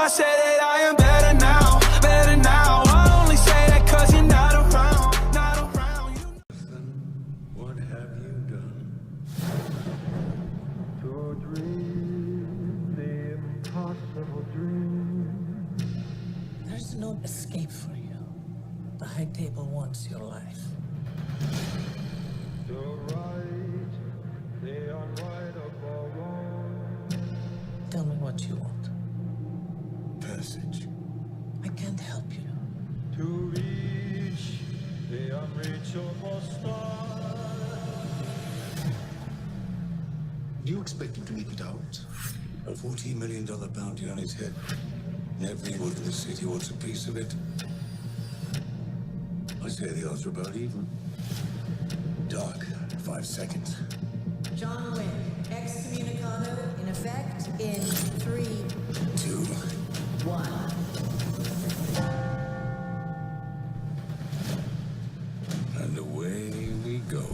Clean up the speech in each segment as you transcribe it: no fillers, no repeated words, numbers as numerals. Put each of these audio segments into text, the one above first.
I say that I am better now, better now. I only say that cause you're not around, not around. What have you done? To dream the impossible dream. There's no escape for you. The high table wants your life. To right the unrightable wrong. Tell me what you want. Passage. I can't help you. To reach the unreachable star. Do you expect him to make it out? A $14 million bounty on his head. Everyone in the city wants a piece of it. I say the odds are about even. Doc, 5 seconds. John Wick, excommunicado in effect in 3, 2. 1. And away we go.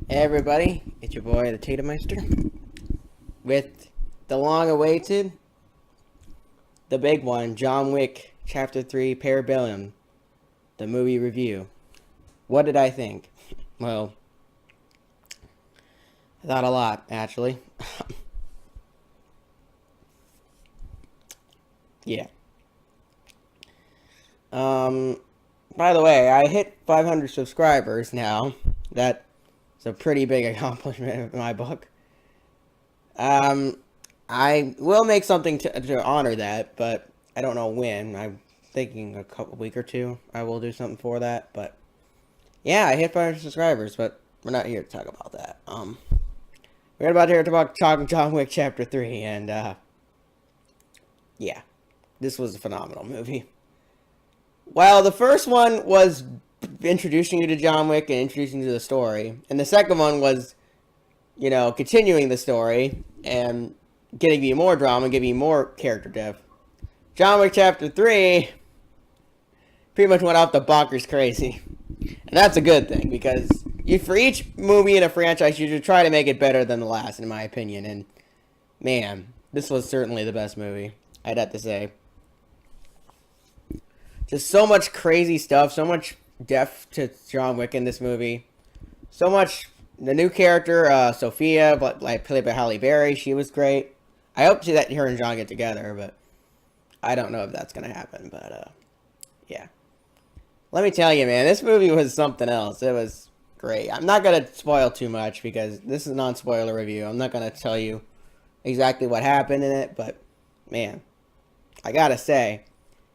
Hey everybody, it's your boy the Tatumeister with the long-awaited, the big one, John Wick Chapter 3 Parabellum, the movie review. What did I think? Well, I thought a lot, actually. Yeah. By the way, I hit 500 subscribers now. That's a pretty big accomplishment in my book. I will make something to honor that, but I don't know when. I'm thinking a week or two I will do something for that, but yeah, I hit 500 subscribers, but we're not here to talk about that. We're about here to talk John Wick Chapter 3, and yeah, this was a phenomenal movie. While the first one was introducing you to John Wick and introducing you to the story, and the second one was, you know, continuing the story and getting you more drama, giving you more character depth, John Wick Chapter 3 pretty much went off the bonkers crazy. And that's a good thing, because for each movie in a franchise, you should try to make it better than the last, in my opinion. And man, this was certainly the best movie, I'd have to say. Just so much crazy stuff, so much depth to John Wick in this movie. So much, the new character, Sophia, played by Halle Berry, she was great. I hope that her and John get together, but I don't know if that's going to happen, but, yeah. Let me tell you, man, this movie was something else. It was great. I'm not going to spoil too much, because this is a non-spoiler review. I'm not going to tell you exactly what happened in it, but, man, I gotta say,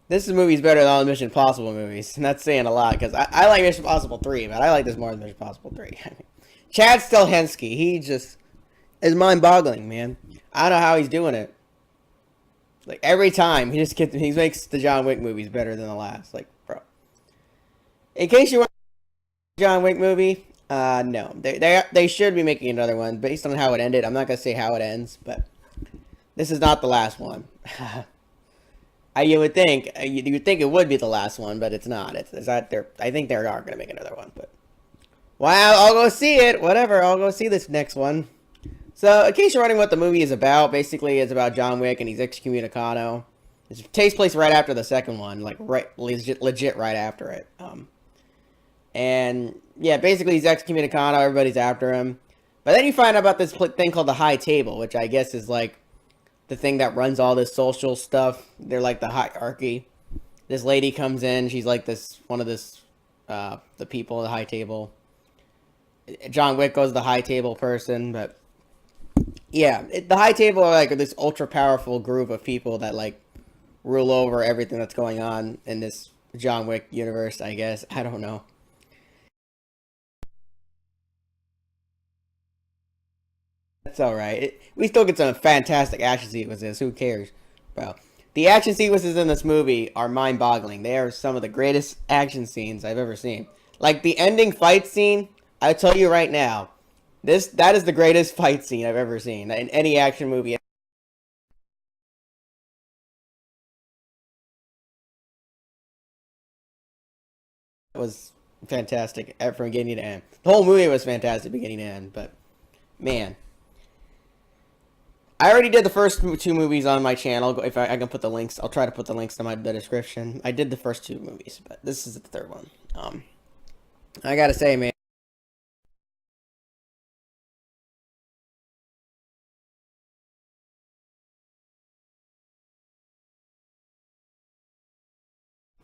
this movie's better than all the Mission Impossible movies, and that's saying a lot, because I like Mission Impossible 3, but I like this more than Mission Impossible 3. I mean, Chad Stahelski, he just is mind-boggling, man. I don't know how he's doing it. Like, every time, he makes the John Wick movies better than the last. Like, bro. In case you want a John Wick movie, no. They should be making another one, based on how it ended. I'm not going to say how it ends, but this is not the last one. You would think it would be the last one, but it's not. I think they are going to make another one, but wow, I'll go see it. Whatever, I'll go see this next one. So, in case you're wondering what the movie is about, basically it's about John Wick and he's excommunicado. It takes place right after the second one, like legit right after it. And yeah, basically he's excommunicado. Everybody's after him, but then you find out about this thing called the High Table, which I guess is like the thing that runs all this social stuff. They're like the hierarchy. This lady comes in. She's like the people at the High Table. John Wick goes the High Table person, but yeah, the High Table are like this ultra powerful group of people that like rule over everything that's going on in this John Wick universe, I guess. I don't know. That's alright. We still get some fantastic action sequences. Who cares? Bro. The action sequences in this movie are mind-boggling. They are some of the greatest action scenes I've ever seen. Like, the ending fight scene, I'll tell you right now, that is the greatest fight scene I've ever seen in any action movie. was fantastic from beginning to end. The whole movie was fantastic beginning to end, but man. I already did the first 2 movies on my channel. If I can put the links, I'll try to put the links in the description. I did the first 2 movies, but this is the third one. I gotta say, man.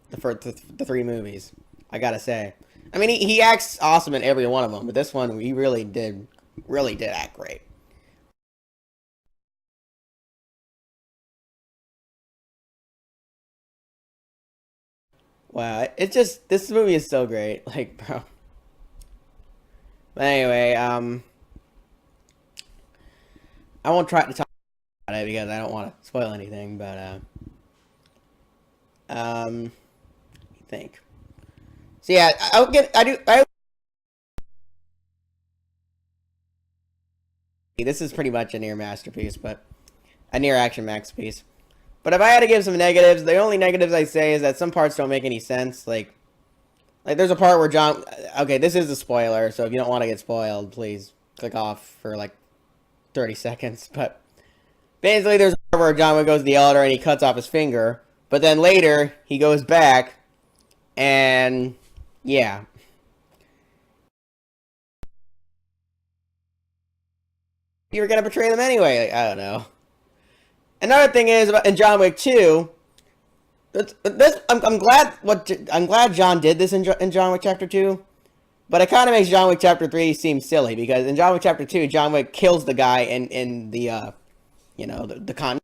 The 3 movies. I gotta say. I mean, he acts awesome in every one of them, but this one, he really did act great. Wow, it's just, this movie is so great. Like, bro. But anyway, I won't try to talk about it because I don't want to spoil anything, but, I think. So yeah, this is pretty much a near masterpiece, but a near action masterpiece. But if I had to give some negatives, the only negatives I say is that some parts don't make any sense. Like there's a part where John... Okay, this is a spoiler, so if you don't want to get spoiled, please click off for like 30 seconds. But basically, there's a part where John Wick goes to the elevator and he cuts off his finger. But then later, he goes back and... yeah. You were gonna betray them anyway. Like, I don't know. Another thing is in John Wick 2. I'm glad John did this in John Wick Chapter 2, but it kind of makes John Wick Chapter 3 seem silly because in John Wick Chapter 2, John Wick kills the guy in the the con,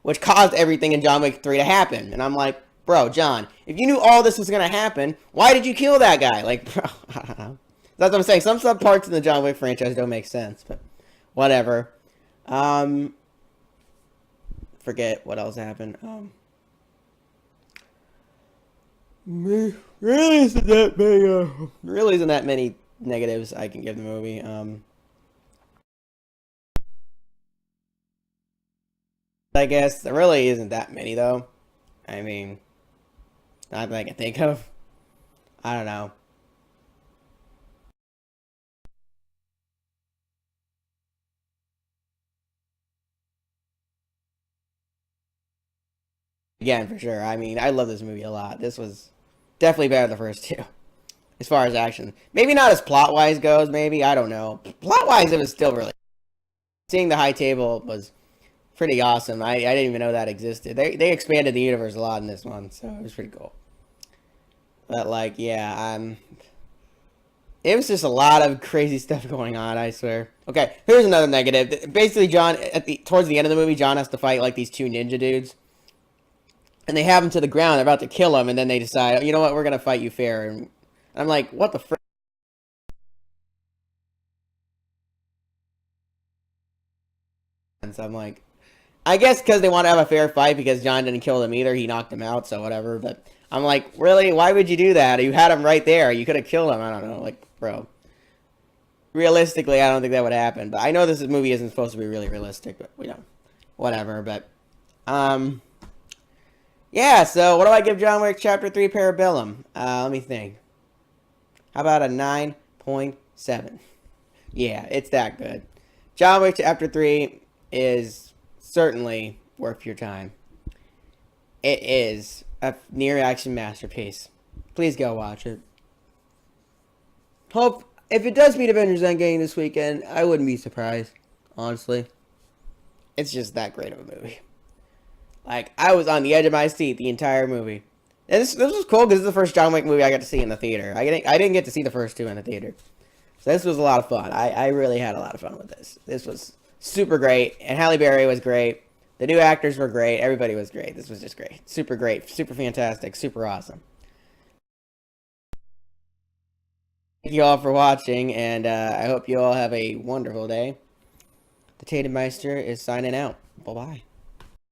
which caused everything in John Wick 3 to happen. And I'm like, bro, John, if you knew all this was gonna happen, why did you kill that guy? Like, bro, I don't know. That's what I'm saying. Some parts in the John Wick franchise don't make sense, but whatever. Forget what else happened. Really isn't that many negatives I can give the movie. I guess there really isn't that many though. I mean, not that I can think of. I don't know. Again, for sure. I mean, I love this movie a lot. This was definitely better than the first 2. As far as action. Maybe not as plot-wise goes, maybe. I don't know. Plot-wise, it was still really... Seeing the high table was pretty awesome. I didn't even know that existed. They expanded the universe a lot in this one, so it was pretty cool. But, like, yeah, it was just a lot of crazy stuff going on, I swear. Okay, here's another negative. Basically, John, towards the end of the movie, John has to fight, like, these 2 ninja dudes. And they have him to the ground. They're about to kill him. And then they decide, you know what? We're going to fight you fair. And I'm like, what the frick? And so I'm like, I guess because they want to have a fair fight because John didn't kill them either. He knocked him out, so whatever. But I'm like, really? Why would you do that? You had him right there. You could have killed him. I don't know. Like, bro. Realistically, I don't think that would happen. But I know this movie isn't supposed to be really realistic. But, whatever. But, yeah, so what do I give John Wick Chapter 3 Parabellum? Let me think. How about a 9.7? Yeah, it's that good. John Wick Chapter 3 is certainly worth your time. It is a near-action masterpiece. Please go watch it. Hope, if it does beat Avengers Endgame this weekend, I wouldn't be surprised, honestly. It's just that great of a movie. Like, I was on the edge of my seat the entire movie. And this was cool because this is the first John Wick movie I got to see in the theater. I didn't get to see the first 2 in the theater. So this was a lot of fun. I really had a lot of fun with this. This was super great. And Halle Berry was great. The new actors were great. Everybody was great. This was just great. Super great. Super fantastic. Super awesome. Thank you all for watching. And I hope you all have a wonderful day. The Tatum Meister is signing out. Bye-bye.